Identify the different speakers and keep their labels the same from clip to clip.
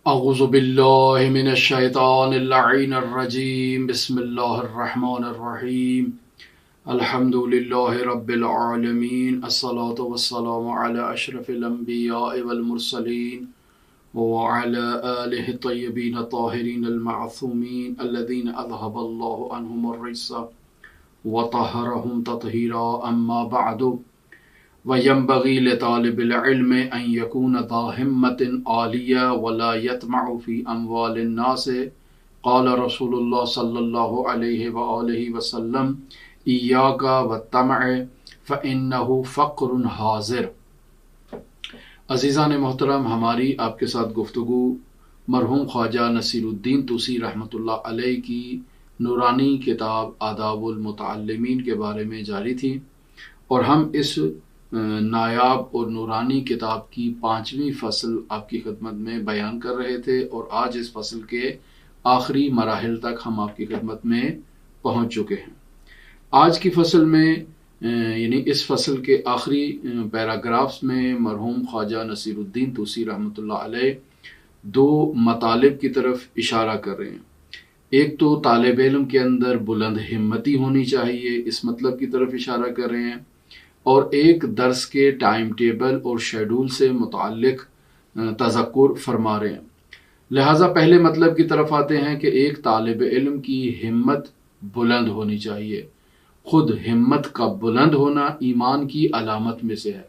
Speaker 1: اعوذ باللہ من الشیطان اللعین الرجیم بسم اللہ الرحمن الرحیم الحمد للہ رب العالمین الصلاة والسلام علی اشرف الانبیاء والمرسلین وعلى آلہ الطیبین الطاہرین المعصومین الذین اذهب اللہ عنہم الرجس وطہرہم تطہیرا اما بعد وَيَنْبَغِي لِطَالِبِ الْعِلْمِ أَنْ يَكُونَ ذَا هِمَّةٍ عَالِيَةٍ وَلَا يَطْمَعُ فِي أَمْوَالِ النَّاسِ قَالَ رسول اللہ صلی اللہ علیہ وآلہ وسلم إِيَّاكَ وَالطَّمَعَ فَإِنَّهُ فَقْرٌ حَاضِرٌ۔ عزیزان محترم، ہماری آپ کے ساتھ گفتگو مرحوم خواجہ نصیر الدین طوسی رحمۃ اللہ علیہ کی نورانی کتاب آداب المتعلمین کے بارے میں جاری تھی، اور ہم اس نایاب اور نورانی کتاب کی 5ویں فصل آپ کی خدمت میں بیان کر رہے تھے، اور آج اس فصل کے آخری مراحل تک ہم آپ کی خدمت میں پہنچ چکے ہیں۔ آج کی فصل میں یعنی اس فصل کے آخری پیراگرافز میں مرحوم خواجہ نصیر الدین طوسی رحمۃ اللہ علیہ 2 مطالب کی طرف اشارہ کر رہے ہیں۔ ایک تو طالب علم کے اندر بلند ہمتی ہونی چاہیے، اس مطلب کی طرف اشارہ کر رہے ہیں، اور ایک درس کے ٹائم ٹیبل اور شیڈول سے متعلق تذکر فرما رہے ہیں۔ لہٰذا پہلے مطلب کی طرف آتے ہیں کہ ایک طالب علم کی ہمت بلند ہونی چاہیے۔ خود ہمت کا بلند ہونا ایمان کی علامت میں سے ہے۔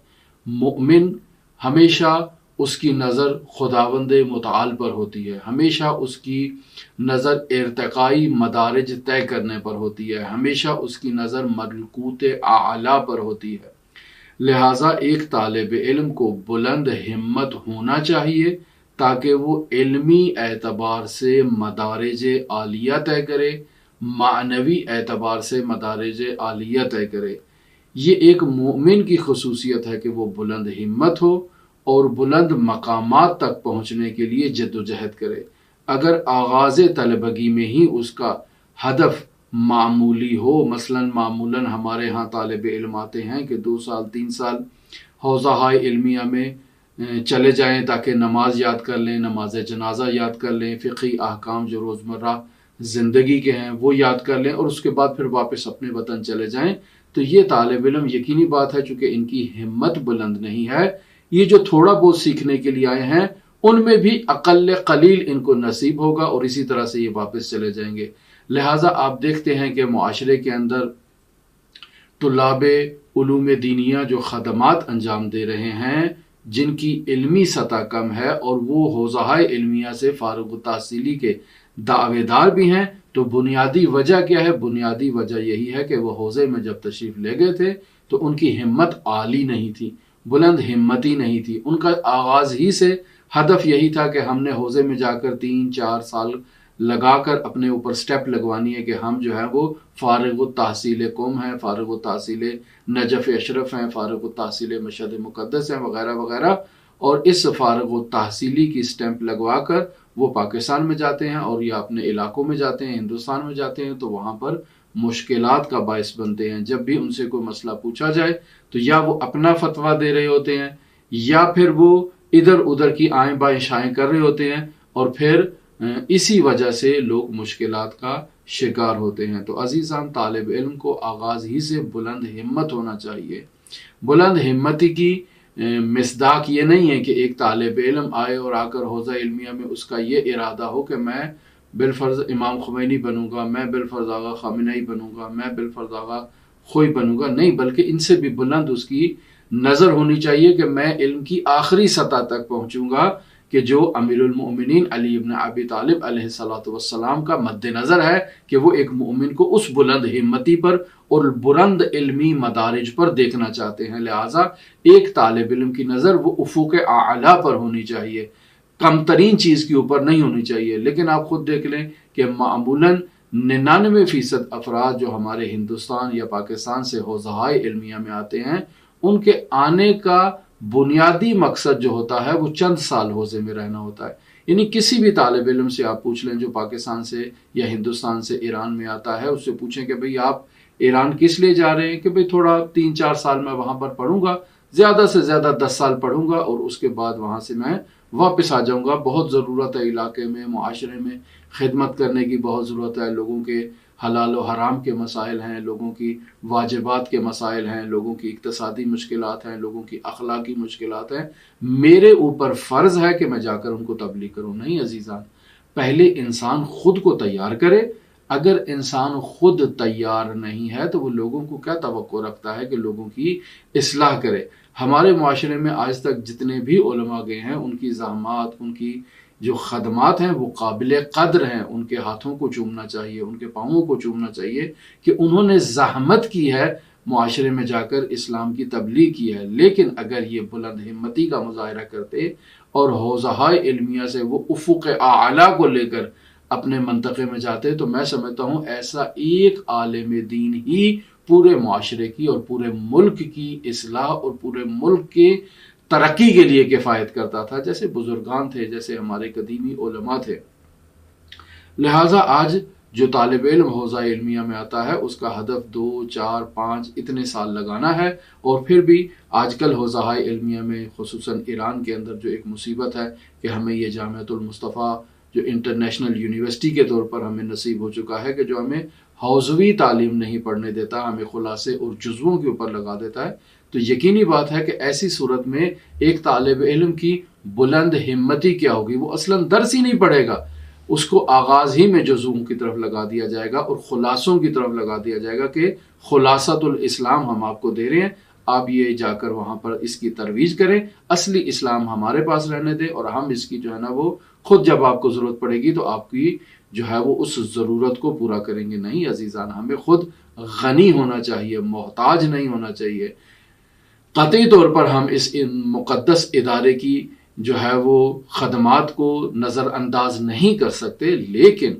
Speaker 1: مومن ہمیشہ اس کی نظر خداوند متعال پر ہوتی ہے، ہمیشہ اس کی نظر ارتقائی مدارج طے کرنے پر ہوتی ہے، ہمیشہ اس کی نظر ملکوت اعلیٰ پر ہوتی ہے۔ لہٰذا ایک طالب علم کو بلند ہمت ہونا چاہیے تاکہ وہ علمی اعتبار سے مدارج عالیہ طے کرے، معنوی اعتبار سے مدارج عالیہ طے کرے۔ یہ ایک مومن کی خصوصیت ہے کہ وہ بلند ہمت ہو اور بلند مقامات تک پہنچنے کے لیے جد و جہد کرے۔ اگر آغاز طلبگی میں ہی اس کا ہدف معمولی ہو، معمولاً ہمارے ہاں طالب علم آتے ہیں کہ 2 سال 3 سال حوزہ علمیہ میں چلے جائیں تاکہ نماز یاد کر لیں، نماز جنازہ یاد کر لیں، فقہی احکام جو روزمرہ زندگی کے ہیں وہ یاد کر لیں، اور اس کے بعد پھر واپس اپنے وطن چلے جائیں، تو یہ طالب علم یقینی بات ہے چونکہ ان کی ہمت بلند نہیں ہے۔ یہ جو تھوڑا بہت سیکھنے کے لیے آئے ہیں ان میں بھی اقل قلیل ان کو نصیب ہوگا، اور اسی طرح سے یہ واپس چلے جائیں گے۔ لہٰذا آپ دیکھتے ہیں کہ معاشرے کے اندر طلاب علوم دینیہ جو خدمات انجام دے رہے ہیں، جن کی علمی سطح کم ہے اور وہ حوزہ علمیہ سے فارغ التحصیلی کے دعوے دار بھی ہیں، تو بنیادی وجہ کیا ہے؟ بنیادی وجہ یہی ہے کہ وہ حوزے میں جب تشریف لے گئے تھے تو ان کی ہمت عالی نہیں تھی، بلند ہمتی نہیں تھی۔ ان کا آغاز ہی سے ہدف یہی تھا کہ ہم نے حوزے میں جا کر 3-4 سال لگا کر اپنے اوپر سٹیپ لگوانی ہے کہ ہم جو ہے وہ فارغ التحصیل قوم ہیں، فارغ التحصیل نجف اشرف ہیں، فارغ التحصیل مشہد مقدس ہیں، وغیرہ وغیرہ، اور اس فارغ التحصیلی کی سٹیمپ لگوا کر وہ پاکستان میں جاتے ہیں اور یا اپنے علاقوں میں جاتے ہیں، ہندوستان میں جاتے ہیں، تو وہاں پر مشکلات کا باعث بنتے ہیں۔ جب بھی ان سے کوئی مسئلہ پوچھا جائے تو یا وہ اپنا فتویٰ دے رہے ہوتے ہیں، یا پھر وہ ادھر ادھر کی آئیں بائیں شائیں کر رہے ہوتے ہیں، اور پھر اسی وجہ سے لوگ مشکلات کا شکار ہوتے ہیں۔ تو عزیزان، طالب علم کو آغاز ہی سے بلند ہمت ہونا چاہیے۔ بلند ہمتی کی مصداق یہ نہیں ہے کہ ایک طالب علم آئے اور آ کر حوزہ علمیہ میں اس کا یہ ارادہ ہو کہ میں بالفرض امام خمینی بنوں گا، میں بالفرض آغا خامنہئی بنوں گا، میں بالفرض آغا خوئی بنوں گا۔ نہیں، بلکہ ان سے بھی بلند اس کی نظر ہونی چاہیے کہ میں علم کی آخری سطح تک پہنچوں گا، کہ جو امیر المؤمنین علی بن ابی طالب علیہ الصلوۃ والسلام کا مد نظر ہے کہ وہ ایک مومن کو اس بلند ہمتی پر اور بلند علمی مدارج پر دیکھنا چاہتے ہیں۔ لہٰذا ایک طالب علم کی نظر وہ افق اعلیٰ پر ہونی چاہیے، کم ترین چیز کے اوپر نہیں ہونی چاہیے۔ لیکن آپ خود دیکھ لیں کہ معمولاً 99% افراد جو ہمارے ہندوستان یا پاکستان سے حوزہ علمیہ میں آتے ہیں، ان کے آنے کا بنیادی مقصد جو ہوتا ہے وہ چند سال حوزے میں رہنا ہوتا ہے۔ یعنی کسی بھی طالب علم سے آپ پوچھ لیں جو پاکستان سے یا ہندوستان سے ایران میں آتا ہے، اس سے پوچھیں کہ بھئی آپ ایران کس لیے جا رہے ہیں؟ کہ بھئی تھوڑا 3-4 سال میں وہاں پر پڑھوں گا، زیادہ سے زیادہ 10 سال پڑھوں گا اور اس کے بعد وہاں سے میں واپس آ جاؤں گا. بہت ضرورت ہے علاقے میں، معاشرے میں خدمت کرنے کی بہت ضرورت ہے. لوگوں کے حلال و حرام کے مسائل ہیں، لوگوں کی واجبات کے مسائل ہیں، لوگوں کی اقتصادی مشکلات ہیں، لوگوں کی اخلاقی مشکلات ہیں. میرے اوپر فرض ہے کہ میں جا کر ان کو تبلیغ کروں؟ نہیں عزیزان، پہلے انسان خود کو تیار کرے. اگر انسان خود تیار نہیں ہے تو وہ لوگوں کو کیا توقع رکھتا ہے کہ لوگوں کی اصلاح کرے؟ ہمارے معاشرے میں آج تک جتنے بھی علماء گئے ہیں، ان کی زحمات، ان کی جو خدمات ہیں وہ قابل قدر ہیں. ان کے ہاتھوں کو چومنا چاہیے، ان کے پاؤں کو چومنا چاہیے کہ انہوں نے زحمت کی ہے، معاشرے میں جا کر اسلام کی تبلیغ کی ہے. لیکن اگر یہ بلند ہمتی کا مظاہرہ کرتے اور حوزہ علمیہ سے وہ افق اعلیٰ کو لے کر اپنے منطقے میں جاتے، تو میں سمجھتا ہوں ایسا ایک عالم دین ہی پورے معاشرے کی اور پورے ملک کی اصلاح اور پورے ملک کے ترقی کے لیے کفایت کرتا تھا، جیسے بزرگان تھے، جیسے ہمارے قدیمی علماء تھے. لہٰذا آج جو طالب علم حوزہ علمیہ میں آتا ہے اس کا ہدف 2 4 5 اتنے سال لگانا ہے. اور پھر بھی آج کل حوزہ علمیہ میں خصوصاً ایران کے اندر جو ایک مصیبت ہے کہ ہمیں یہ جامعۃ المصطفیٰ جو انٹرنیشنل یونیورسٹی کے طور پر ہمیں نصیب ہو چکا ہے، کہ جو ہمیں حوزوی تعلیم نہیں پڑھنے دیتا، ہمیں خلاصے اور جزووں کے اوپر لگا دیتا ہے. تو یقینی بات ہے کہ ایسی صورت میں ایک طالب علم کی بلند ہمتی کیا ہوگی؟ وہ اصلاً درس ہی نہیں پڑھے گا، اس کو آغاز ہی میں جزووں کی طرف لگا دیا جائے گا اور خلاصوں کی طرف لگا دیا جائے گا کہ خلاصۃ الاسلام ہم آپ کو دے رہے ہیں، آپ یہ جا کر وہاں پر اس کی ترویج کریں، اصلی اسلام ہمارے پاس رہنے دیں اور ہم اس کی جو ہے نا وہ خود جب آپ کو ضرورت پڑے گی تو آپ کی جو ہے وہ اس ضرورت کو پورا کریں گے. نہیں عزیزان، ہمیں خود غنی ہونا چاہیے، محتاج نہیں ہونا چاہیے. قطعی طور پر ہم اس مقدس ادارے کی جو ہے وہ خدمات کو نظر انداز نہیں کر سکتے، لیکن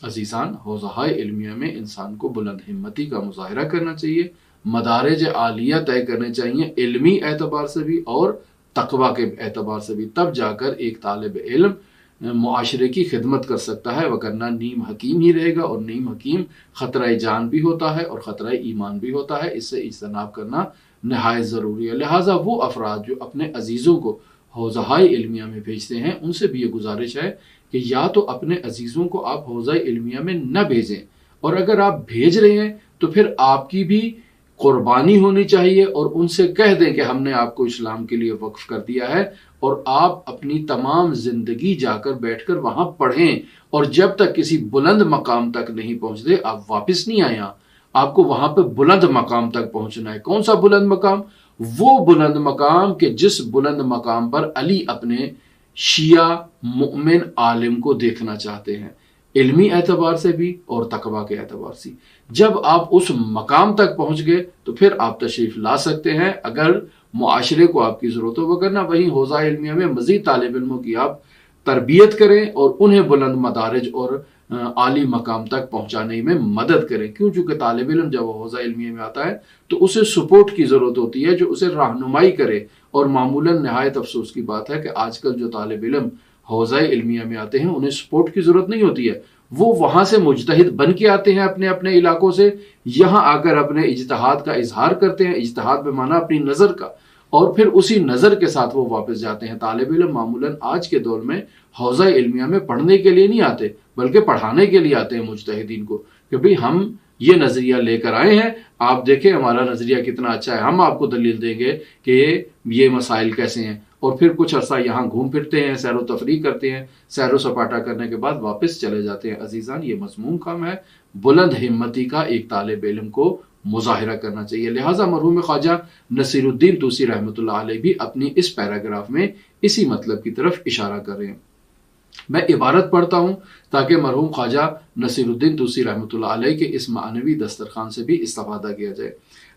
Speaker 1: عزیزان حوزہ علمیہ میں انسان کو بلند ہمتی کا مظاہرہ کرنا چاہیے، مدارج عالیہ طے کرنے چاہیے، علمی اعتبار سے بھی اور تقوی کے اعتبار سے بھی. تب جا کر ایک طالب علم معاشرے کی خدمت کر سکتا ہے، وگرنہ نیم حکیم ہی رہے گا، اور نیم حکیم خطرہ جان بھی ہوتا ہے اور خطرہ ایمان بھی ہوتا ہے. اس سے اجتناب کرنا نہایت ضروری ہے. لہٰذا وہ افراد جو اپنے عزیزوں کو حوزہ علمیہ میں بھیجتے ہیں، ان سے بھی یہ گزارش ہے کہ یا تو اپنے عزیزوں کو آپ حوزہ علمیہ میں نہ بھیجیں، اور اگر آپ بھیج رہے ہیں تو پھر آپ کی بھی قربانی ہونی چاہیے، اور ان سے کہہ دیں کہ ہم نے آپ کو اسلام کے لیے وقف کر دیا ہے اور آپ اپنی تمام زندگی جا کر بیٹھ کر وہاں پڑھیں، اور جب تک کسی بلند مقام تک نہیں پہنچتے آپ واپس نہیں آئیں. آپ کو وہاں پہ بلند مقام تک پہنچنا ہے. کون سا بلند مقام؟ وہ بلند مقام کہ جس بلند مقام پر علی اپنے شیعہ مؤمن عالم کو دیکھنا چاہتے ہیں، علمی اعتبار سے بھی اور تقوی کے اعتبار سے. جب آپ اس مقام تک پہنچ گئے تو پھر آپ تشریف لا سکتے ہیں اگر معاشرے کو آپ کی ضرورت ہو، وگرنہ وہیں حوزہ علمیہ میں مزید طالب علموں کی آپ تربیت کریں اور انہیں بلند مدارج اور عالی مقام تک پہنچانے میں مدد کریں. کیوں؟ چونکہ طالب علم جب حوزہ علمیہ میں آتا ہے تو اسے سپورٹ کی ضرورت ہوتی ہے، جو اسے رہنمائی کرے. اور معمولاً نہایت افسوس کی بات ہے کہ آج کل جو طالب علم حوزہ علمیہ میں آتے ہیں انہیں سپورٹ کی ضرورت نہیں ہوتی ہے، وہ وہاں سے مجتہد بن کے آتے ہیں اپنے اپنے علاقوں سے، یہاں آ کر اپنے اجتہاد کا اظہار کرتے ہیں، اجتہاد بمعنی اپنی نظر کا، اور پھر اسی نظر کے ساتھ وہ واپس جاتے ہیں. طالب علم معمولاً آج کے دور میں حوزہ علمیہ میں پڑھنے کے لیے نہیں آتے بلکہ پڑھانے کے لیے آتے ہیں مجتہدین کو، کہ بھئی ہم یہ نظریہ لے کر آئے ہیں، آپ دیکھیں ہمارا نظریہ کتنا اچھا ہے، ہم آپ کو دلیل دیں گے کہ یہ مسائل کیسے ہیں. اور پھر کچھ عرصہ یہاں گھوم پھرتے ہیں، سیر و تفریح کرتے ہیں، سیر و سپاٹا کرنے کے بعد واپس چلے جاتے ہیں. عزیزان یہ مذموم کام ہے. بلند ہمتی کا ایک طالب علم کو مظاہرہ کرنا چاہیے. لہٰذا مرحوم خواجہ نصیر الدین طوسی رحمۃ اللہ علیہ بھی اپنی اس پیراگراف میں اسی مطلب کی طرف اشارہ کر رہے ہیں. میں عبارت پڑھتا ہوں تاکہ مرحوم خواجہ نصیر الدین طوسی رحمۃ اللہ علیہ کے اس معنوی دسترخوان سے بھی استفادہ کیا جائے.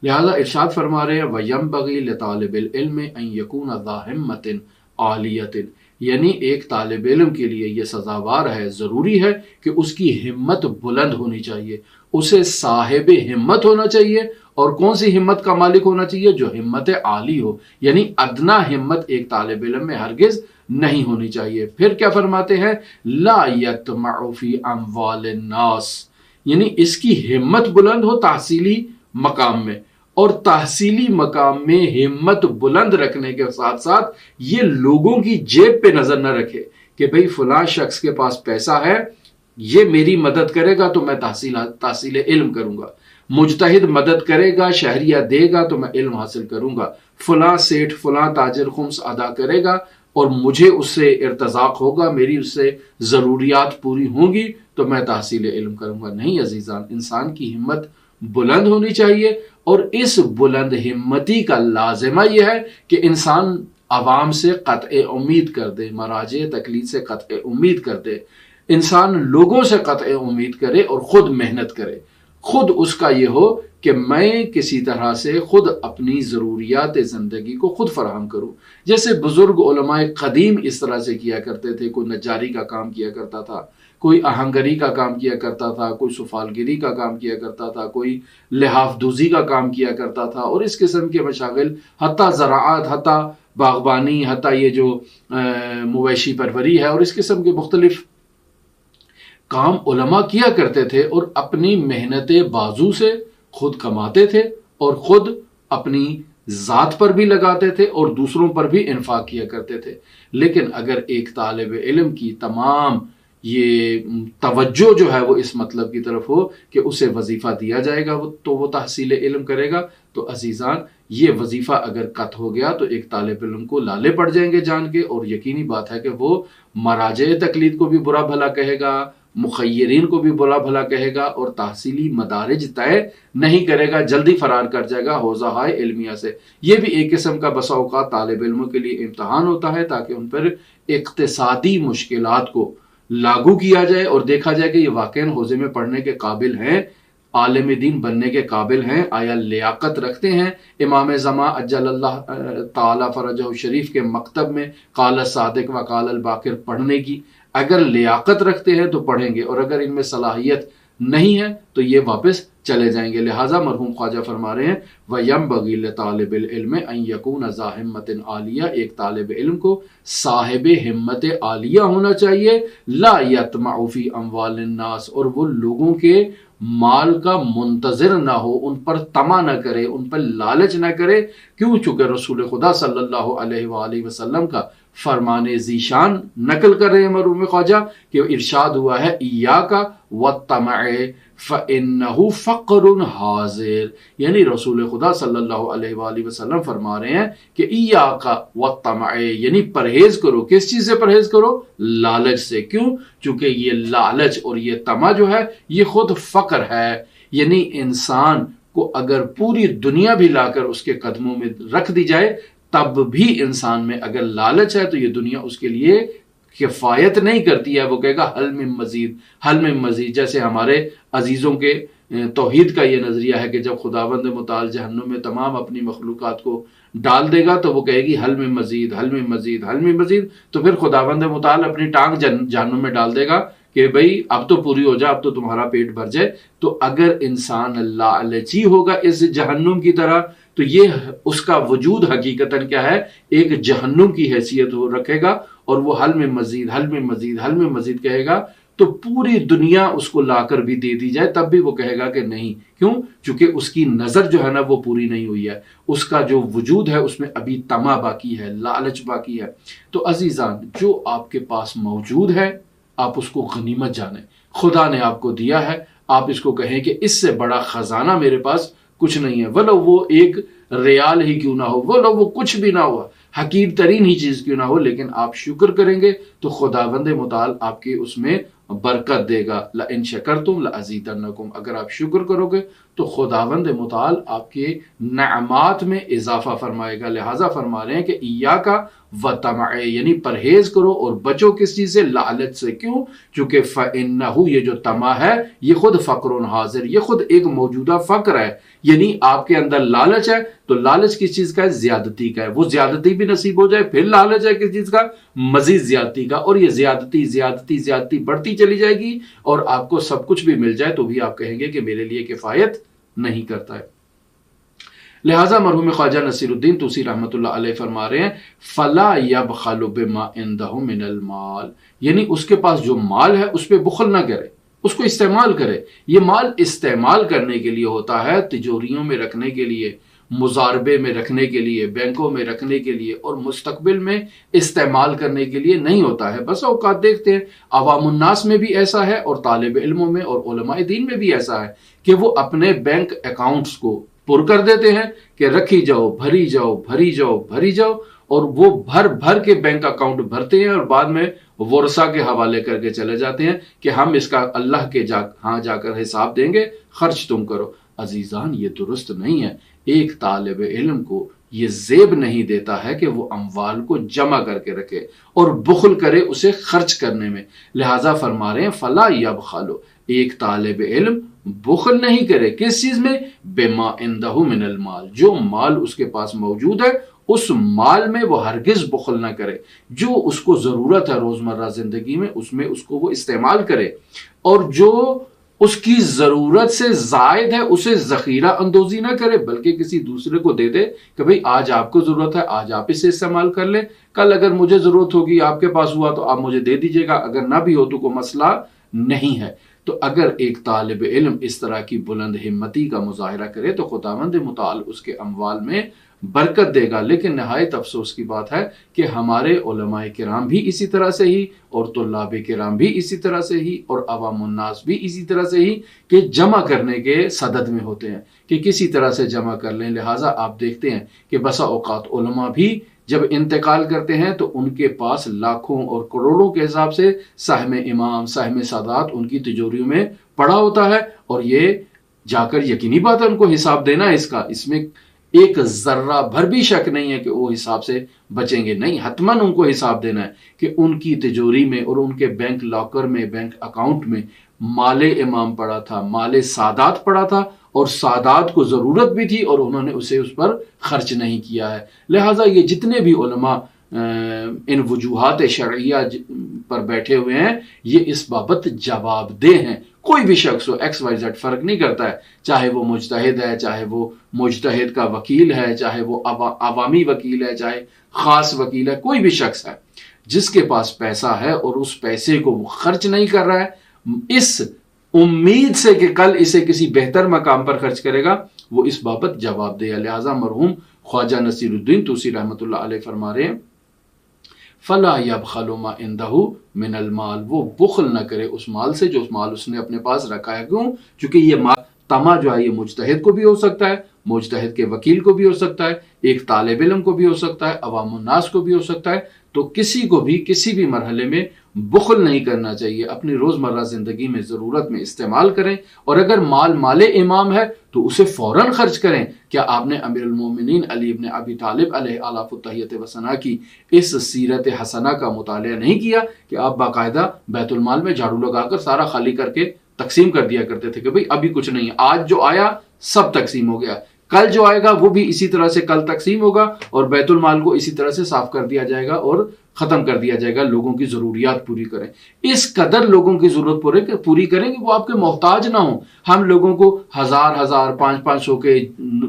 Speaker 1: لہذا ارشاد فرما رہے ہیں وَيَنبَغِي لِطَالِبِ الْعِلْمِ أَن يَكُونَ ذَا هِمَّةٍ عَالِيَةٍ، یعنی ایک طالب علم کے لیے یہ سزاوار ہے، ضروری ہے کہ اس کی ہمت بلند ہونی چاہیے، اسے صاحب ہمت ہونا چاہیے. اور کون سی ہمت کا مالک ہونا چاہیے؟ جو ہمت عالی ہو، یعنی ادنا ہمت ایک طالب علم میں ہرگز نہیں ہونی چاہیے. پھر کیا فرماتے ہیں؟ لا يطمع فی اموال الناس، یعنی اس کی ہمت بلند ہو تحصیلی مقام میں، اور تحصیلی مقام میں ہمت بلند رکھنے کے ساتھ ساتھ یہ لوگوں کی جیب پہ نظر نہ رکھے کہ بھئی فلاں شخص کے پاس پیسہ ہے، یہ میری مدد کرے گا تو میں تحصیل علم کروں گا، مجتہد مدد کرے گا، شہریہ دے گا تو میں علم حاصل کروں گا، فلاں سیٹھ فلاں تاجر خمس ادا کرے گا اور مجھے اس سے ارتزاق ہوگا، میری اس سے ضروریات پوری ہوں گی تو میں تحصیل علم کروں گا۔ نہیں عزیزان، انسان کی ہمت بلند ہونی چاہیے، اور اس بلند ہمتی کا لازمہ یہ ہے کہ انسان عوام سے قطع امید کر دے، مراجع تقلید سے قطع امید کر دے، انسان لوگوں سے قطع امید کرے اور خود محنت کرے، خود اس کا یہ ہو کہ میں کسی طرح سے خود اپنی ضروریات زندگی کو خود فراہم کروں۔ جیسے بزرگ علماء قدیم اس طرح سے کیا کرتے تھے، کوئی نجاری کا کام کیا کرتا تھا، کوئی آہنگری کا کام کیا کرتا تھا، کوئی سفالگری کا کام کیا کرتا تھا، کوئی لحاف دوزی کا کام کیا کرتا تھا، اور اس قسم کے مشاغل، حتیٰ زراعت، حتیٰ باغبانی، حتیٰ یہ جو مویشی پروری ہے اور اس قسم کے مختلف کام علماء کیا کرتے تھے، اور اپنی محنت بازو سے خود کماتے تھے اور خود اپنی ذات پر بھی لگاتے تھے اور دوسروں پر بھی انفاق کیا کرتے تھے۔ لیکن اگر ایک طالب علم کی تمام یہ توجہ جو ہے وہ اس مطلب کی طرف ہو کہ اسے وظیفہ دیا جائے گا تو وہ تحصیل علم کرے گا، تو عزیزان یہ وظیفہ اگر قط ہو گیا تو ایک طالب علم کو لالے پڑ جائیں گے جان کے، اور یقینی بات ہے کہ وہ مراجع تقلید کو بھی برا بھلا کہے گا، مخیرین کو بھی برا بھلا کہے گا، اور تحصیلی مدارج طے نہیں کرے گا، جلدی فرار کر جائے گا حوزہ علمیہ سے۔ یہ بھی ایک قسم کا بسا اوقات طالب علموں کے لیے امتحان ہوتا ہے، تاکہ ان پر اقتصادی مشکلات کو لاگو کیا جائے اور دیکھا جائے کہ یہ واقعاً حوزے میں پڑھنے کے قابل ہیں، عالم دین بننے کے قابل ہیں، آیا لیاقت رکھتے ہیں۔ امام زمان اجل اللہ تعالی فرجہ شریف کے مکتب میں قال الصادق و قال الباقر پڑھنے کی اگر لیاقت رکھتے ہیں تو پڑھیں گے، اور اگر ان میں صلاحیت نہیں ہے تو یہ واپس چلے جائیں گے۔ لہٰذا مرحوم خواجہ فرما رہے ہیں وَيَنبَغِي لِطَالِبِ الْعِلْمِ أَن يَكُونَ ذَا ہِمَّةٍ عَالِيَةٍ، ایک طالب علم کو صاحب ہمت عالیہ ہونا چاہیے، لا يَطْمَعُ فِي أَمْوَالِ النَّاسِ، اور وہ لوگوں کے مال کا منتظر نہ ہو، ان پر طمع نہ کرے، ان پر لالچ نہ کرے۔ کیوں؟ چونکہ رسول خدا صلی اللہ علیہ وآلہ وسلم کا فرمان ذیشان نقل کر رہے ہیں مرحوم خواجہ کہ ارشاد ہوا ہے ایاک والطمع فإنہ فقر حاضر، یعنی رسول خدا صلی اللہ علیہ وآلہ وسلم فرما رہے ہیں کہ ایاک والطمع، یعنی پرہیز کرو، کس چیز سے پرہیز کرو؟ لالچ سے۔ کیوں؟ چونکہ یہ لالچ اور یہ طمع جو ہے یہ خود فقر ہے، یعنی انسان کو اگر پوری دنیا بھی لا کر اس کے قدموں میں رکھ دی جائے تب بھی انسان میں اگر لالچ ہے تو یہ دنیا اس کے لیے کفایت نہیں کرتی ہے، وہ کہے گا حل من مزید، حل من مزید۔ جیسے ہمارے عزیزوں کے توحید کا یہ نظریہ ہے کہ جب خداوند متعال جہنم میں تمام اپنی مخلوقات کو ڈال دے گا تو وہ کہے گی حل من مزید، حل من مزید، حل من مزید، تو پھر خداوند متعال اپنی ٹانگ جہنم میں ڈال دے گا کہ بھئی اب تو پوری ہو جائے، اب تو تمہارا پیٹ بھر جائے۔ تو اگر انسان لالچی ہوگا اس جہنم کی طرح تو یہ اس کا وجود حقیقتاً کیا ہے؟ ایک جہنم کی حیثیت رکھے گا، اور وہ حل میں مزید، حل میں مزید، حل میں مزید کہے گا، تو پوری دنیا اس کو لا کر بھی دے دی جائے تب بھی وہ کہے گا کہ نہیں۔ کیوں؟ چونکہ اس کی نظر جو ہے نا وہ پوری نہیں ہوئی ہے، اس کا جو وجود ہے اس میں ابھی طمع باقی ہے، لالچ باقی ہے۔ تو عزیزان جو آپ کے پاس موجود ہے آپ اس کو غنیمت جانیں، خدا نے آپ کو دیا ہے، آپ اس کو کہیں کہ اس سے بڑا خزانہ میرے پاس کچھ نہیں ہے، ولو وہ ایک ریال ہی کیوں نہ ہو، ولو وہ کچھ بھی نہ ہوا، حقیر ترین ہی چیز کیوں نہ ہو، لیکن آپ شکر کریں گے تو خداوند متعال آپ کی اس میں برکت دے گا۔ لَإِن شَكَرْتُمْ لَأَزِيدَنَّكُمْ، اگر آپ شکر کرو گے تو خداوند متعال آپ کے نعمات میں اضافہ فرمائے گا۔ لہٰذا فرما رہے ہیں کہ ایاک وطمع، یعنی پرہیز کرو اور بچو کس چیز سے؟ لالچ سے۔ کیوں؟ چونکہ فإنہ، یہ جو طمع ہے یہ خود فقر حاضر، یہ خود ایک موجودہ فقر ہے، یعنی آپ کے اندر لالچ ہے تو لالچ کس چیز کا ہے؟ زیادتی کا ہے، وہ زیادتی بھی نصیب ہو جائے، پھر لالچ ہے کس چیز کا؟ مزید زیادتی کا، اور یہ زیادتی زیادتی زیادتی بڑھتی چلی جائے گی، اور آپ کو سب کچھ بھی مل جائے تو بھی آپ کہیں گے کہ میرے لیے کفایت نہیں کرتا ہے۔ لہٰذا مرحوم خواجہ نصیر الدین طوسی رحمۃ اللہ علیہ فرما رہے ہیں فلا یبخل بما عنده من المال، یعنی اس کے پاس جو مال ہے اس پہ بخل نہ کرے، اس کو استعمال کرے۔ یہ مال استعمال کرنے کے لیے ہوتا ہے، تجوریوں میں رکھنے کے لیے، مزاربے میں رکھنے کے لیے، بینکوں میں رکھنے کے لیے اور مستقبل میں استعمال کرنے کے لیے نہیں ہوتا ہے۔ بس اوقات دیکھتے ہیں عوام الناس میں بھی ایسا ہے اور طالب علموں میں اور علماء دین میں بھی ایسا ہے کہ وہ اپنے بینک اکاؤنٹس کو پر کر دیتے ہیں کہ رکھی جاؤ، بھری جاؤ، بھری جاؤ، بھری جاؤ، اور وہ بھر بھر کے بینک اکاؤنٹ بھرتے ہیں اور بعد میں ورثہ کے حوالے کر کے چلے جاتے ہیں کہ ہم اس کا اللہ کے ہاں جا کر حساب دیں گے، خرچ تم کرو۔ عزیزان، یہ درست نہیں ہے۔ ایک طالب علم کو یہ زیب نہیں دیتا ہے کہ وہ اموال کو جمع کر کے رکھے اور بخل کرے اسے خرچ کرنے میں۔ لہٰذا فرما رہے ہیں فلا یبخلوا، ایک طالب علم بخل نہیں کرے کس چیز میں؟ بما عندہ من المال، جو مال اس کے پاس موجود ہے اس مال میں وہ ہرگز بخل نہ کرے۔ جو اس کو ضرورت ہے روزمرہ زندگی میں اس میں اس کو وہ استعمال کرے، اور جو اس کی ضرورت سے زائد ہے اسے ذخیرہ اندوزی نہ کرے، بلکہ کسی دوسرے کو دے دے کہ بھئی آج آپ کو ضرورت ہے، آج آپ اسے استعمال کر لیں، کل اگر مجھے ضرورت ہوگی آپ کے پاس ہوا تو آپ مجھے دے دیجئے گا، اگر نہ بھی ہو تو کوئی مسئلہ نہیں ہے۔ تو اگر ایک طالب علم اس طرح کی بلند ہمتی کا مظاہرہ کرے تو خداوند متعال اس کے اموال میں برکت دے گا۔ لیکن نہایت افسوس کی بات ہے کہ ہمارے علماء کرام بھی اسی طرح سے ہی، اور طلاب کرام بھی اسی طرح سے ہی، اور عوام الناس بھی اسی طرح سے ہی کہ جمع کرنے کے صدد میں ہوتے ہیں کہ کسی طرح سے جمع کر لیں۔ لہٰذا آپ دیکھتے ہیں کہ بسا اوقات علماء بھی جب انتقال کرتے ہیں تو ان کے پاس لاکھوں اور کروڑوں کے حساب سے سہم امام، سہم سادات ان کی تجوریوں میں پڑا ہوتا ہے، اور یہ جا کر یقینی بات ہے ان کو حساب دینا ہے اس میں ایک ذرہ بھر بھی شک نہیں ہے کہ وہ حساب سے بچیں گے، نہیں، حتماً ان کو حساب دینا ہے کہ ان کی تجوری میں اور ان کے بینک لاکر میں، بینک اکاؤنٹ میں مال امام پڑا تھا، مال سادات پڑا تھا، اور سادات کو ضرورت بھی تھی اور انہوں نے اسے اس پر خرچ نہیں کیا ہے۔ لہٰذا یہ جتنے بھی علماء ان وجوہات شرعیہ پر بیٹھے ہوئے ہیں یہ اس بابت جواب دہ ہیں۔ کوئی بھی شخص ہو، ایکس وائی زیڈ فرق نہیں کرتا ہے، چاہے وہ مجتہد ہے، چاہے وہ مجتہد کا وکیل ہے، چاہے وہ عوامی وکیل ہے، چاہے خاص وکیل ہے، کوئی بھی شخص ہے جس کے پاس پیسہ ہے اور اس پیسے کو وہ خرچ نہیں کر رہا ہے اس امید سے کہ کل اسے کسی بہتر مقام پر خرچ کرے گا، وہ اس بابت جواب دے۔ لہٰذا مرحوم خواجہ نصیر الدین طوسی رحمۃ اللہ علیہ فرما رہے ہیں فلا یبخل ما عنده من المال، وہ بخل نہ کرے اس مال سے جو اس مال اس نے اپنے پاس رکھا ہے۔ کیوں؟ چونکہ یہ مال تما جو ہے یہ مجتہد کو بھی ہو سکتا ہے، مجتہد کے وکیل کو بھی ہو سکتا ہے، ایک طالب علم کو بھی ہو سکتا ہے، عوام الناس کو بھی ہو سکتا ہے۔ تو کسی کو بھی کسی بھی مرحلے میں بخل نہیں کرنا چاہیے، اپنی روزمرہ زندگی میں ضرورت میں استعمال کریں، اور اگر مال امام ہے تو اسے فوراً خرچ کریں۔ کیا آپ نے امیر المومنین علی ابن ابی طالب علیہ آلاف التحیت وثنا کی اس سیرت حسنہ کا مطالعہ نہیں کیا کہ آپ باقاعدہ بیت المال میں جھاڑو لگا کر سارا خالی کر کے تقسیم کر دیا کرتے تھے کہ بھئی ابھی کچھ نہیں ہے، آج جو آیا سب تقسیم ہو گیا، کل جو آئے گا وہ بھی اسی طرح سے کل تقسیم ہوگا، اور بیت المال کو اسی طرح سے صاف کر دیا جائے گا اور ختم کر دیا جائے گا، لوگوں کی ضروریات پوری کریں۔ اس قدر لوگوں کی ضرورت پوری کریں کہ وہ آپ کے محتاج نہ ہوں۔ ہم لوگوں کو ہزار 500 کے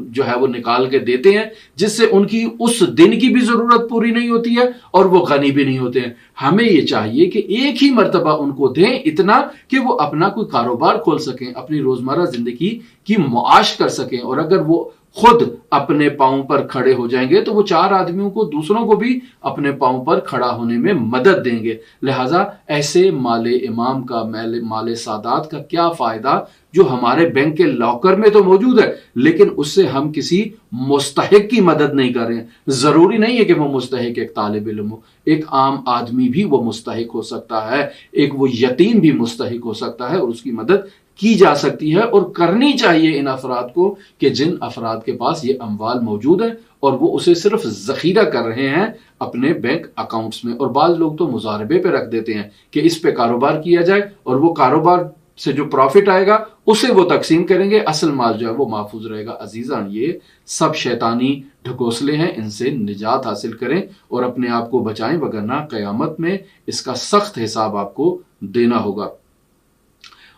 Speaker 1: جو ہے وہ نکال کے دیتے ہیں جس سے ان کی اس دن کی بھی ضرورت پوری نہیں ہوتی ہے اور وہ غنی بھی نہیں ہوتے ہیں۔ ہمیں یہ چاہیے کہ ایک ہی مرتبہ ان کو دیں اتنا کہ وہ اپنا کوئی کاروبار کھول سکیں، اپنی روزمرہ زندگی کی معاش کر سکیں، اور اگر وہ خود اپنے پاؤں پر کھڑے ہو جائیں گے تو وہ 4 آدمیوں کو، دوسروں کو بھی اپنے پاؤں پر کھڑا ہونے میں مدد دیں گے۔ لہٰذا ایسے مال امام کا، مال سادات کا کیا فائدہ جو ہمارے بینک کے لاکر میں تو موجود ہے لیکن اس سے ہم کسی مستحق کی مدد نہیں کر رہے ہیں۔ ضروری نہیں ہے کہ وہ مستحق ایک طالب علم ہو، ایک عام آدمی بھی وہ مستحق ہو سکتا ہے، ایک وہ یتیم بھی مستحق ہو سکتا ہے، اور اس کی مدد کی جا سکتی ہے اور کرنی چاہیے ان افراد کو کہ جن افراد کے پاس یہ اموال موجود ہیں اور وہ اسے صرف ذخیرہ کر رہے ہیں اپنے بینک اکاؤنٹس میں۔ اور بعض لوگ تو مضاربے پہ رکھ دیتے ہیں کہ اس پہ کاروبار کیا جائے اور وہ کاروبار سے جو پروفٹ آئے گا اسے وہ تقسیم کریں گے، اصل مال جو ہے وہ محفوظ رہے گا۔ عزیزان، یہ سب شیطانی ڈھکوسلے ہیں، ان سے نجات حاصل کریں اور اپنے آپ کو بچائیں، وگرنہ قیامت میں اس کا سخت حساب آپ کو دینا ہوگا۔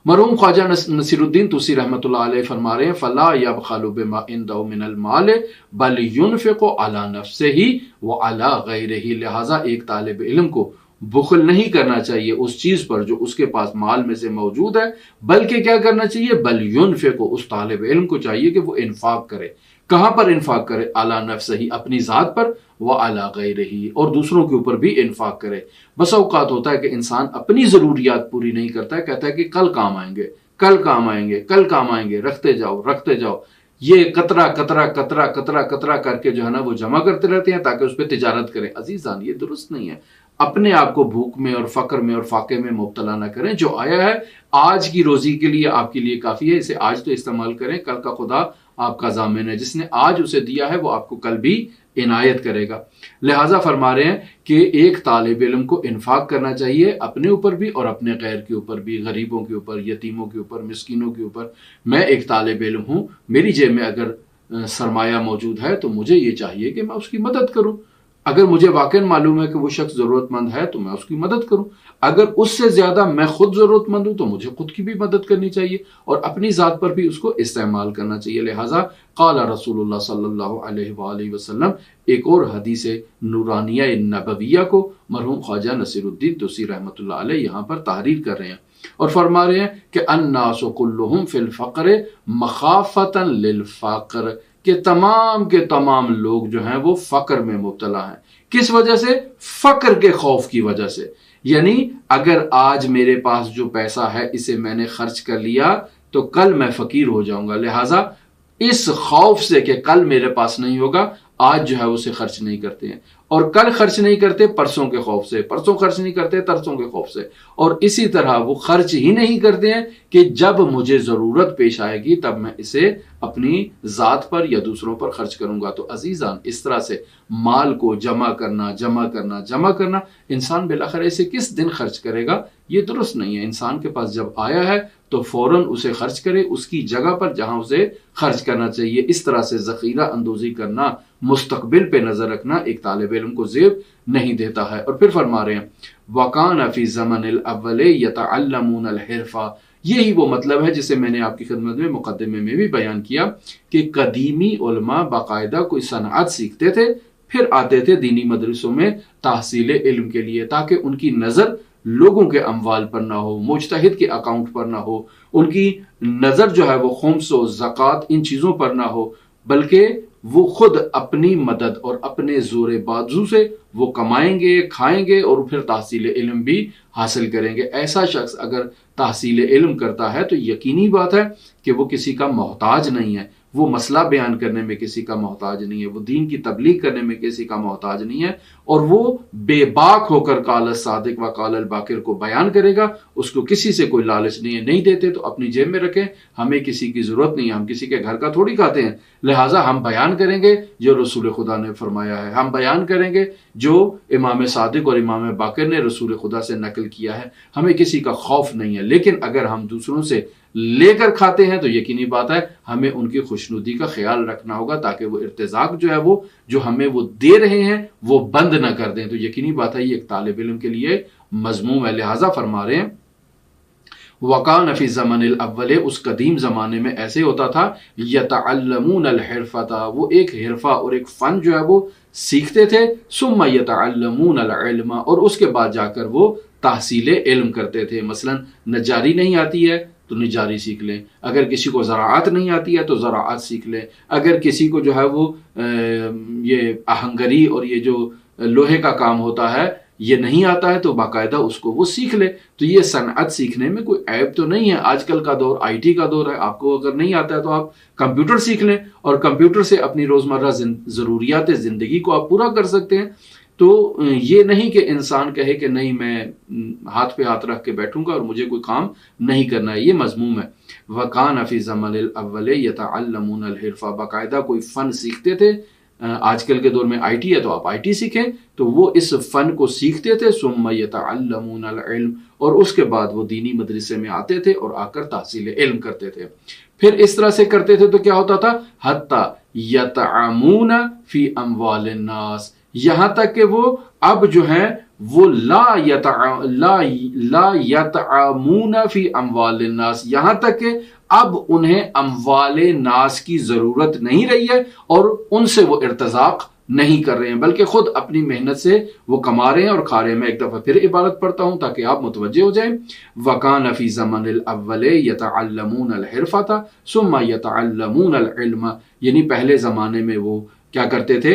Speaker 1: مرحوم خواجہ نصیر الدین طوسی رحمۃ اللہ علیہ فرما رہے ہیں فلا یبخل بما عنده من المال بل ينفق على نفسه وعلى غیرہ، لہٰذا ایک طالب علم کو بخل نہیں کرنا چاہیے اس چیز پر جو اس کے پاس مال میں سے موجود ہے، بلکہ کیا کرنا چاہیے؟ بل ينفق، اس طالب علم کو چاہیے کہ وہ انفاق کرے، کہاں پر انفاق کرے؟ اعلیٰ نفسہی، اپنی ذات پر، و اعلیٰ غیرہی، اور دوسروں کے اوپر بھی انفاق کرے۔ بس اوقات ہوتا ہے کہ انسان اپنی ضروریات پوری نہیں کرتا ہے، کہتا ہے کہ کل کام آئیں گے، کل کام آئیں گے، کل کام آئیں گے، رکھتے جاؤ رکھتے جاؤ۔ یہ قطرہ قطرہ قطرہ قطرہ قطرہ کر کے جو ہے نا وہ جمع کرتے رہتے ہیں تاکہ اس پہ تجارت کریں۔ عزیزان یہ درست نہیں ہے۔ اپنے آپ کو بھوک میں اور فقر میں اور فاقے میں مبتلا نہ کریں۔ جو آیا ہے آج کی روزی کے لیے آپ کے لیے کافی ہے، اسے آج تو استعمال کریں، کل کا خدا آپ کا ضامن ہے، جس نے آج اسے دیا ہے وہ آپ کو کل بھی عنایت کرے گا۔ لہٰذا فرما رہے ہیں کہ ایک طالب علم کو انفاق کرنا چاہیے اپنے اوپر بھی اور اپنے غیر کے اوپر بھی، غریبوں کے اوپر، یتیموں کے اوپر، مسکینوں کے اوپر۔ میں ایک طالب علم ہوں، میری جیب میں اگر سرمایہ موجود ہے تو مجھے یہ چاہیے کہ میں اس کی مدد کروں۔ اگر مجھے واقعا معلوم ہے کہ وہ شخص ضرورت مند ہے تو میں اس کی مدد کروں۔ اگر اس سے زیادہ میں خود ضرورت مند ہوں تو مجھے خود کی بھی مدد کرنی چاہیے اور اپنی ذات پر بھی اس کو استعمال کرنا چاہیے۔ لہٰذا قال رسول اللہ صلی اللہ علیہ وآلہ وسلم، ایک اور حدیث نورانیہ نبویہ کو مرحوم خواجہ نصیر الدین توسی رحمۃ اللہ علیہ یہاں پر تحریر کر رہے ہیں اور فرما رہے ہیں کہ الناس کلہم فی الفقر مخافۃ للفقر، کہ تمام لوگ جو ہیں وہ فقر میں مبتلا ہیں۔ کس وجہ سے؟ فقر کے خوف کی وجہ سے۔ یعنی اگر آج میرے پاس جو پیسہ ہے اسے میں نے خرچ کر لیا تو کل میں فقیر ہو جاؤں گا، لہٰذا اس خوف سے کہ کل میرے پاس نہیں ہوگا آج جو ہے اسے خرچ نہیں کرتے ہیں، اور کل خرچ نہیں کرتے پرسوں کے خوف سے، پرسوں خرچ نہیں کرتے ترسوں کے خوف سے، اور اسی طرح وہ خرچ ہی نہیں کرتے ہیں کہ جب مجھے ضرورت پیش آئے گی تب میں اسے اپنی ذات پر یا دوسروں پر خرچ کروں گا۔ تو عزیزان اس طرح سے مال کو جمع کرنا انسان بالآخر اسے کس دن خرچ کرے گا؟ یہ درست نہیں ہے۔ انسان کے پاس جب آیا ہے تو فوراً اسے خرچ کرے اس کی جگہ پر جہاں اسے خرچ کرنا چاہیے۔ اس طرح سے ذخیرہ اندوزی کرنا، مستقبل پہ نظر رکھنا ایک طالب علم کو زیب نہیں دیتا ہے۔ اور پھر فرما رہے ہیں وَقَانَ فِي زَمَنِ الْأَوَّلِ يَتَعَلَّمُونَ الْحِرْفَةَ، یہی وہ مطلب ہے جسے میں نے آپ کی خدمت میں مقدمے میں بھی بیان کیا کہ قدیمی علماء باقاعدہ کوئی صنعت سیکھتے تھے، پھر آتے تھے دینی مدرسوں میں تحصیل علم کے لیے، تاکہ ان کی نظر لوگوں کے اموال پر نہ ہو، مجتہد کے اکاؤنٹ پر نہ ہو، ان کی نظر جو ہے وہ خمس و زکوٰۃ ان چیزوں پر نہ ہو، بلکہ وہ خود اپنی مدد اور اپنے زور بازو سے وہ کمائیں گے، کھائیں گے اور پھر تحصیل علم بھی حاصل کریں گے۔ ایسا شخص اگر تحصیل علم کرتا ہے تو یقینی بات ہے کہ وہ کسی کا محتاج نہیں ہے، وہ مسئلہ بیان کرنے میں کسی کا محتاج نہیں ہے، وہ دین کی تبلیغ کرنے میں کسی کا محتاج نہیں ہے، اور وہ بے باک ہو کر قال الصادق و قال الباقر کو بیان کرے گا۔ اس کو کسی سے کوئی لالچ نہیں ہے، نہیں دیتے تو اپنی جیب میں رکھیں، ہمیں کسی کی ضرورت نہیں ہے، ہم کسی کے گھر کا تھوڑی کھاتے ہیں، لہٰذا ہم بیان کریں گے جو رسول خدا نے فرمایا ہے، ہم بیان کریں گے جو امام صادق اور امام باقر نے رسول خدا سے نقل کیا ہے، ہمیں کسی کا خوف نہیں ہے۔ لیکن اگر ہم دوسروں سے لے کر کھاتے ہیں تو یقینی بات ہے ہمیں ان کی خوشنودی کا خیال رکھنا ہوگا تاکہ وہ ارتزاق جو ہے وہ جو ہمیں وہ دے رہے ہیں وہ بند نہ کر دیں۔ تو یقینی بات ہے یہ ایک طالب علم کے لیے مذموم ہے۔ لہٰذا فرما رہے ہیں وَقَانَ فِي الزَّمَنِ الْأَوَّلِ، اس قدیم زمانے میں ایسے ہوتا تھا، يَتَعَلَّمُونَ الْحِرْفَةَ، وہ ایک حرفہ اور ایک فن جو ہے وہ سیکھتے تھے، ثُمَّ يَتَعَلَّمُونَ الْعِلْمَ، اور اس کے بعد جا کر وہ تحصیل علم کرتے تھے۔ مثلا نجاری نہیں آتی ہے تو نجاری سیکھ لیں، اگر کسی کو زراعت نہیں آتی ہے تو زراعت سیکھ لیں، اگر کسی کو جو ہے وہ یہ آہنگری اور یہ جو لوہے کا کام ہوتا ہے یہ نہیں آتا ہے تو باقاعدہ اس کو وہ سیکھ لے۔ تو یہ صنعت سیکھنے میں کوئی عیب تو نہیں ہے۔ آج کل کا دور آئی ٹی کا دور ہے، آپ کو اگر نہیں آتا ہے تو آپ کمپیوٹر سیکھ لیں اور کمپیوٹر سے اپنی روزمرہ ضروریات زندگی کو آپ پورا کر سکتے ہیں۔ تو یہ نہیں کہ انسان کہے کہ نہیں میں ہاتھ پہ ہاتھ رکھ کے بیٹھوں گا اور مجھے کوئی کام نہیں کرنا ہے، یہ مذموم ہے۔ وَقَانَ فِي الزَّمَنِ الْأَوَّلِ يَتَعَلَّمُونَ الْحِرْفَةَ، باقاعدہ کوئی فن سیکھتے تھے۔ آج کل کے دور میں آئی ٹی ہے تو آپ آئی ٹی سیکھیں، تو وہ اس فن کو سیکھتے تھے، ثُمَّ يَتَعَلَّمُونَ الْعِلْمَ، اور اس کے بعد وہ دینی مدرسے میں آتے تھے اور آ کر تحصیل علم کرتے تھے۔ پھر اس طرح سے کرتے تھے تو کیا ہوتا تھا، حَتَّى يَطْعَمُونَ فِي أَمْوَالِ النَّاسِ، یہاں تک کہ وہ اب جو ہیں وہ لا یطعمون فی اموال الناس، یہاں تک کہ اب انہیں اموال ناس کی ضرورت نہیں رہی ہے اور ان سے وہ ارتزاق نہیں کر رہے ہیں بلکہ خود اپنی محنت سے وہ کما رہے ہیں اور کھا رہے ہیں۔ میں ایک دفعہ پھر عبارت پڑھتا ہوں تاکہ آپ متوجہ ہو جائیں۔ وَكَانَ فِي زَمَنِ الْأَوَّلِ يَتَعَلَّمُونَ الْحِرْفَةَ ثُمَّ يَتَعَلَّمُونَ الْعِلْمَ، یعنی پہلے زمانے میں وہ کیا کرتے تھے،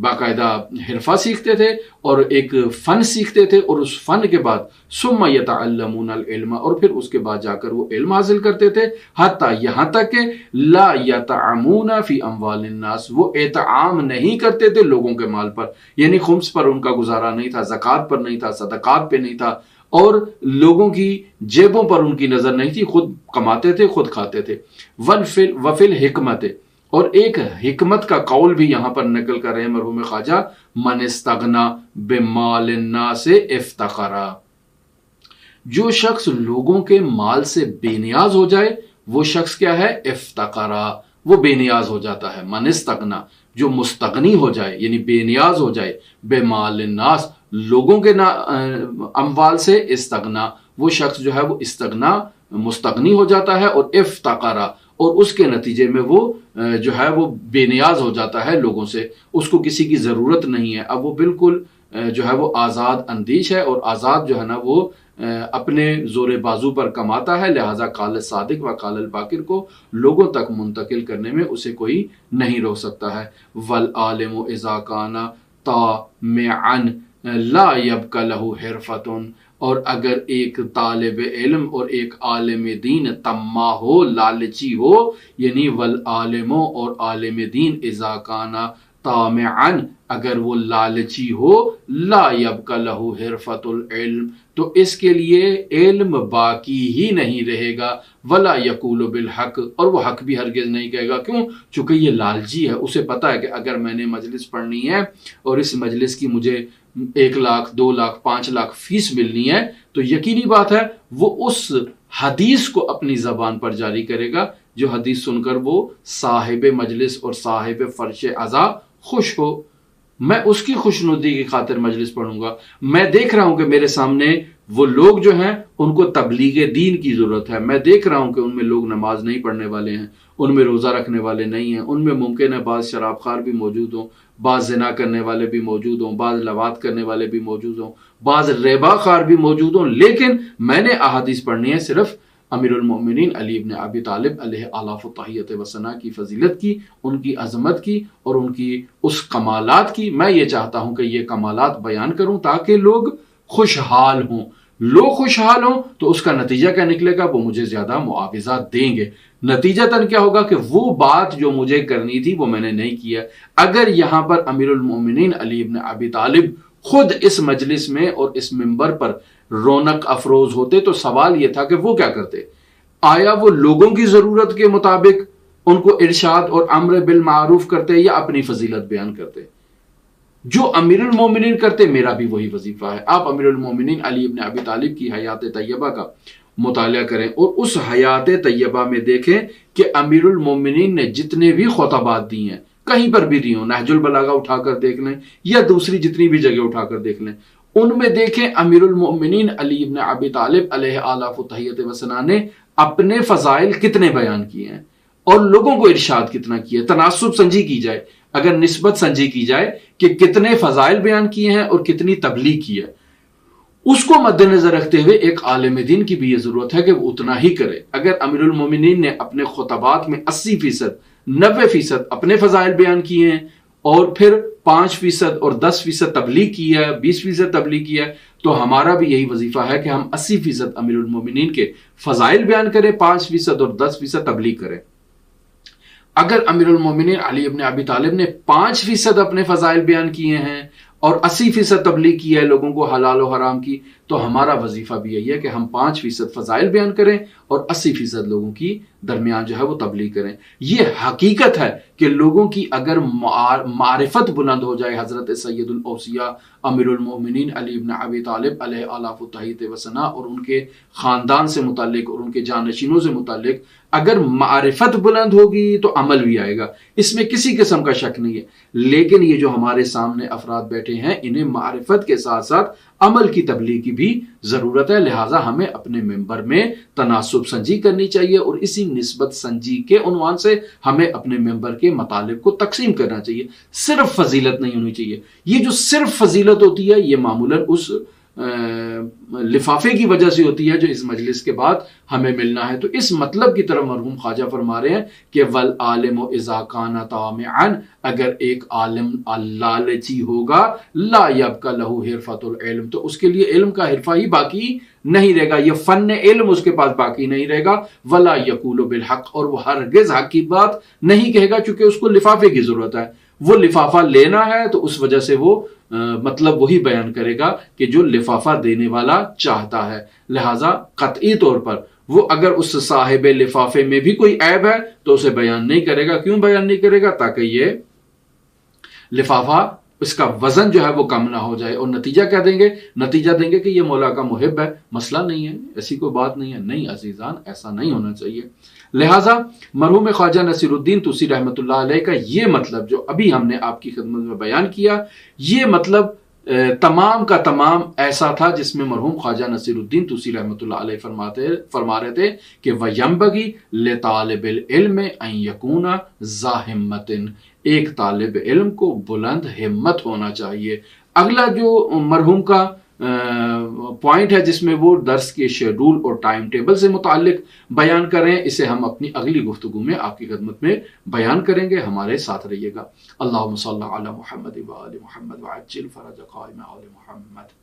Speaker 1: باقاعدہ حرفہ سیکھتے تھے اور ایک فن سیکھتے تھے، اور اس فن کے بعد ثم یتعلمون العلم، اور پھر اس کے بعد جا کر وہ علم حاصل کرتے تھے، حتیٰ یہاں تک کہ لا یطعمون فی اموال الناس، وہ اطعام نہیں کرتے تھے لوگوں کے مال پر، یعنی خمس پر ان کا گزارا نہیں تھا، زکوٰۃ پر نہیں تھا، صدقات پہ نہیں تھا، اور لوگوں کی جیبوں پر ان کی نظر نہیں تھی، خود کماتے تھے خود کھاتے تھے۔ وفی الحکمت، اور ایک حکمت کا قول بھی یہاں پر نقل کر رہے ہیں مرحوم خواجہ، من استغنا بمال الناس افتقرا، جو شخص لوگوں کے مال سے بے نیاز ہو جائے وہ شخص کیا ہے، افتقرا، وہ بے نیاز ہو جاتا ہے۔ من استغنا، جو مستغنی ہو جائے یعنی بے نیاز ہو جائے، بمال الناس، لوگوں کے اموال سے، استغنا، وہ شخص جو ہے وہ استغنا، مستغنی ہو جاتا ہے، اور افتقرا، اور اس کے نتیجے میں وہ جو ہے وہ بے نیاز ہو جاتا ہے لوگوں سے، اس کو کسی کی ضرورت نہیں ہے، اب وہ بالکل جو ہے وہ آزاد اندیش ہے، اور آزاد جو ہے نا وہ اپنے زور بازو پر کماتا ہے، لہٰذا قال الصادق و قال الباقر کو لوگوں تک منتقل کرنے میں اسے کوئی نہیں روک سکتا ہے۔ والعالم اذا کان طامعا لا يبقى له حرفۃ، اور اگر ایک طالب علم اور ایک عالم دین طماع ہو، لالچی ہو، یعنی والعالم، اور عالم دین اذا کان طامعا، اگر وہ لالچی ہو، لا يبقى له حرفۃ العلم، تو اس کے لیے علم باقی ہی نہیں رہے گا، ولا یقول بالحق، اور وہ حق بھی ہرگز نہیں کہے گا، کیوں؟ چونکہ یہ لالچی ہے، اسے پتا ہے کہ اگر میں نے مجلس پڑھنی ہے اور اس مجلس کی مجھے 1 لاکھ 2 لاکھ 5 لاکھ فیس ملنی ہے، تو یقینی بات ہے وہ اس حدیث کو اپنی زبان پر جاری کرے گا جو حدیث سن کر وہ صاحب مجلس اور صاحب فرش عزا خوش ہو۔ میں اس کی خوشنودی کی خاطر مجلس پڑھوں گا۔ میں دیکھ رہا ہوں کہ میرے سامنے وہ لوگ جو ہیں ان کو تبلیغ دین کی ضرورت ہے، میں دیکھ رہا ہوں کہ ان میں لوگ نماز نہیں پڑھنے والے ہیں، ان میں روزہ رکھنے والے نہیں ہیں، ان میں ممکن ہے بعض شراب خوار بھی موجود ہوں، بعض زنا کرنے والے بھی موجود ہوں، بعض لواط کرنے والے بھی موجود ہوں، بعض ریبہ خوار بھی موجود ہوں، لیکن میں نے احادیث پڑھنی ہے صرف امیر المؤمنین علی ابن ابی طالب علیہ آلاف التحیت و ثنا کی فضیلت کی، ان کی عظمت کی اور ان کی اس کمالات کی۔ میں یہ چاہتا ہوں کہ یہ کمالات بیان کروں تاکہ لوگ خوشحال ہوں، لوگ خوشحال ہوں تو اس کا نتیجہ کیا نکلے گا، وہ مجھے زیادہ معاوضات دیں گے، نتیجہ تن کیا ہوگا کہ وہ بات جو مجھے کرنی تھی وہ میں نے نہیں کیا۔ اگر یہاں پر امیر المؤمنین علی ابن ابی طالب خود اس مجلس میں اور اس منبر پر رونق افروز ہوتے تو سوال یہ تھا کہ وہ کیا کرتے، آیا وہ لوگوں کی ضرورت کے مطابق ان کو ارشاد اور امر بالمعروف کرتے یا اپنی فضیلت بیان کرتے؟ جو امیر المومنین کرتے میرا بھی وہی وظیفہ ہے۔ آپ امیر المومنین علی ابن ابی طالب کی حیات طیبہ کا مطالعہ کریں اور اس حیات طیبہ میں دیکھیں کہ امیر المومنین نے جتنے بھی خطبات دی ہیں، کہیں پر بھی دی ہوں، نہج البلاغہ اٹھا کر دیکھ لیں یا دوسری جتنی بھی جگہ اٹھا کر دیکھ لیں، ان میں دیکھیں امیر المؤمنین علی ابن ابی طالب علیہ آلاف التحیت و ثنا نے اپنے فضائل کتنے بیان کیے ہیں اور لوگوں کو ارشاد کتنا کیا۔ تناسب سنجی کی جائے، اگر نسبت سنجی کی جائے کہ کتنے فضائل بیان کیے ہیں اور کتنی تبلیغ کی ہے، اس کو مد نظر رکھتے ہوئے ایک عالم دین کی بھی یہ ضرورت ہے کہ وہ اتنا ہی کرے۔ اگر امیر المومنین نے اپنے خطبات میں 80%، 90% اپنے فضائل بیان کیے ہیں اور پھر 5% اور 10% تبلیغ کی ہے، 20% تبلیغ کی ہے، تو ہمارا بھی یہی وظیفہ ہے کہ ہم 80% امیر المومنین کے فضائل بیان کریں، 5% اور 10% تبلیغ کریں۔ اگر امیر المومنین علی ابن ابی طالب نے 5% اپنے فضائل بیان کیے ہیں اور 80% تبلیغ کی ہے لوگوں کو حلال و حرام کی، تو ہمارا وظیفہ بھی یہی ہے کہ ہم 5% فضائل بیان کریں اور 80% لوگوں کی درمیان جو ہے وہ تبلیغ کریں۔ یہ حقیقت ہے کہ لوگوں کی اگر معرفت بلند ہو جائے حضرت سید الاوصیاء امیر المومنین علی ابن ابی طالب علیہ آلاف التحیت و ثنا اور ان کے خاندان سے متعلق اور ان کے جانشینوں سے متعلق اگر معرفت بلند ہوگی تو عمل بھی آئے گا، اس میں کسی قسم کا شک نہیں ہے۔ لیکن یہ جو ہمارے سامنے افراد بیٹھے ہیں انہیں معرفت کے ساتھ ساتھ عمل کی تبلیغ کی بھی ضرورت ہے، لہٰذا ہمیں اپنے منبر میں تناسب سنجی کرنی چاہیے اور اسی نسبت سنجی کے عنوان سے ہمیں اپنے ممبر کے مطالب کو تقسیم کرنا چاہیے، صرف فضیلت نہیں ہونی چاہیے۔ یہ جو صرف فضیلت ہوتی ہے یہ معمولاً اس لفافے کی وجہ سے ہوتی ہے جو اس مجلس کے بعد ہمیں ملنا ہے۔ تو اس مطلب کی طرف مرحوم خواجہ فرما رہے ہیں کہ والعالم اذا کان طامعا، اگر ایک عالم لالچی ہوگا، لا یبقى له حرفۃ العلم، تو اس کے لیے علم کا حرفہ ہی باقی نہیں رہے گا، یہ فن علم اس کے پاس باقی نہیں رہے گا۔ ولا یقول بالحق، اور وہ ہرگز حق کی بات نہیں کہے گا، چونکہ اس کو لفافے کی ضرورت ہے، وہ لفافہ لینا ہے تو اس وجہ سے وہ مطلب وہی بیان کرے گا کہ جو لفافہ دینے والا چاہتا ہے۔ لہٰذا قطعی طور پر وہ اگر اس صاحب لفافے میں بھی کوئی عیب ہے تو اسے بیان نہیں کرے گا۔ کیوں بیان نہیں کرے گا؟ تاکہ یہ لفافہ اس کا وزن جو ہے وہ کم نہ ہو جائے، اور نتیجہ کیا دیں گے؟ نتیجہ دیں گے کہ یہ مولا کا محب ہے، مسئلہ نہیں ہے، ایسی کوئی بات نہیں ہے۔ نہیں عزیزان، ایسا نہیں ہونا چاہیے۔ لہٰذا مرحوم خواجہ نصیر الدین طوسی رحمۃ اللہ علیہ کا یہ مطلب جو ابھی ہم نے آپ کی خدمت میں بیان کیا، یہ مطلب تمام کا تمام ایسا تھا جس میں مرحوم خواجہ نصیر الدین طوسی رحمۃ اللہ علیہ فرما رہے تھے کہ وَيَنبَغِي لِطَالِبِ الْعِلْمِ أَن يَكُونَ ذَا ہِمَّةٍ، ایک طالب علم کو بلند ہمت ہونا چاہیے۔ اگلا جو مرحوم کا پوائنٹ ہے جس میں وہ درس کے شیڈول اور ٹائم ٹیبل سے متعلق بیان کریں، اسے ہم اپنی اگلی گفتگو میں آپ کی خدمت میں بیان کریں گے، ہمارے ساتھ رہیے گا۔ اللہم صلی علی محمد وآل محمد وعجل فرج قائم آل محمد۔